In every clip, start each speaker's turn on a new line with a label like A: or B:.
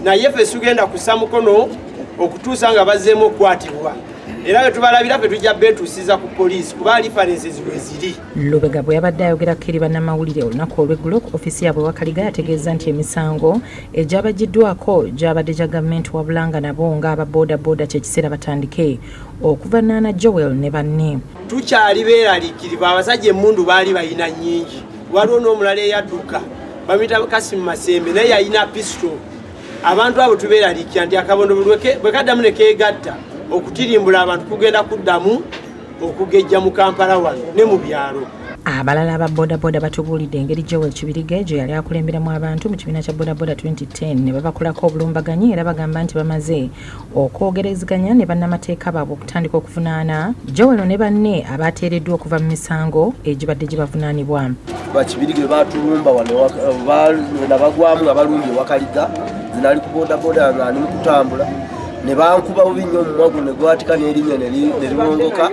A: naye ffe tugenda kussa mukono okutuusa nga bazzeemu okukwatibwa era bwe tubalabira ffe tujja beetuusiza ku poliisi kuba references bwe ziri.
B: Lubega bwe yabadde ayogerako eri bannamawulire olunaku olw'eggulo ku ofiisi yaabwe Wakaliga yategeeza nti emisango egyabagiddwako gyabadde gya gavumenti wabula nga nabo ng'aba boodabooda kye kiseera batandike okuva Naana Joel ne banne.
A: Tukyali beeraliikirivu, abasajja emmundu baali balina nnyingi. Waliwo n'omulala eyadduka bamuyita Kasimu Masembe naye yalina pisto. Abantu abo tubeeraliikira nti akabondo bwe kaddamu ne keegatta okutirimbula abantu kugenda kuddamu okugejja mu Kampala wano ne mu byalo.
B: Abalala aba boodabooda batubuulidde engeri Joel Kibirige gye yali akulemberamu abantu mu kibiina kya boodabooda 2010 ne babakulako obulumbaganyi era bagamba nti bamaze okwogerezeganya ne bannamateeka baabwe okutandika okuvunaana Joel ne banne abateereddwa okuva mu misango egibadde gibavunaanibwa.
C: Bakibirige batulumba wano nabagwamu nga balumbye Wakaliga zinali ku boodabooda nga ali mu kutambula ne bankuba bubi nnyo omumwagu ne gwatika n'erinnya ne liwongoka.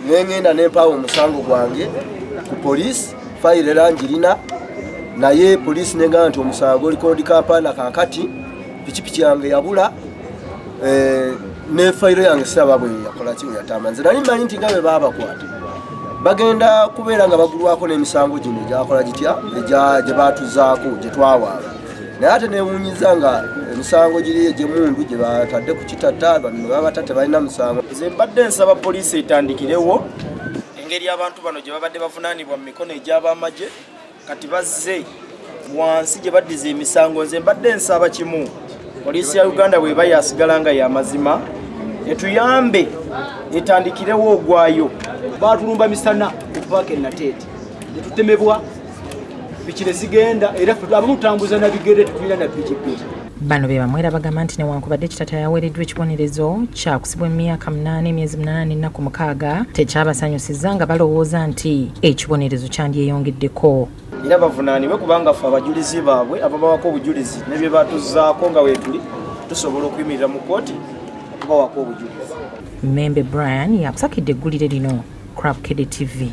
C: Ngenda nempawo omusango gwange ku poliisi fayiro era njirina naye poliisi negamba nti omusango oli kodi Kampala kakati pikipiki yange yabula ne fayiro yange siraba bwe yakola ki yatamba. Nze nali mmanyi nti nga bwe baabakwata bagenda kubeera nga bagulwako n'emisango gino gyakola gitya gye baatuzaako gye twawaala naye ate newuunyiza nga emisango giri egyemundu gye batadde ku kitata bano babata tebalina musango.
D: Nze mbadde nsaba poliisi etandikirewo engeri abantu bano gye babadde bavunaanibwa mu mikono egy'abamagye kati bazze wansi gye baddiza emisango. Nze mbadde nsaba kimu, poliisi ya Uganda bw'eba yasigala nga y'amazima etuyambe etandikirewo ogwayo. Baatulumba misana ku paaka Nateete ne tutemebwa piki ne zigenda era abamu tutambuza na bigere tetulina na pikipiki.
B: Bano be bamwe era bagamba nti newankubadde kitata yaweereddwa ekibonerezo kya kusibwa emyaka 8 emyezi 8 n'ennaku 6 tekyabasanyusizza nga balowooza nti ekibonerezo kyandyeyongeddeko.
D: Era bavunaanibwe kubanga ffe abajulizi baabwe ababawako obujulizi ne bye baatuzaako nga weetuli tusobola okuyimirira mu kkooti okubawako obujulizi.
B: Membe Brian yakusakidde eggulire lino Crab Kid TV.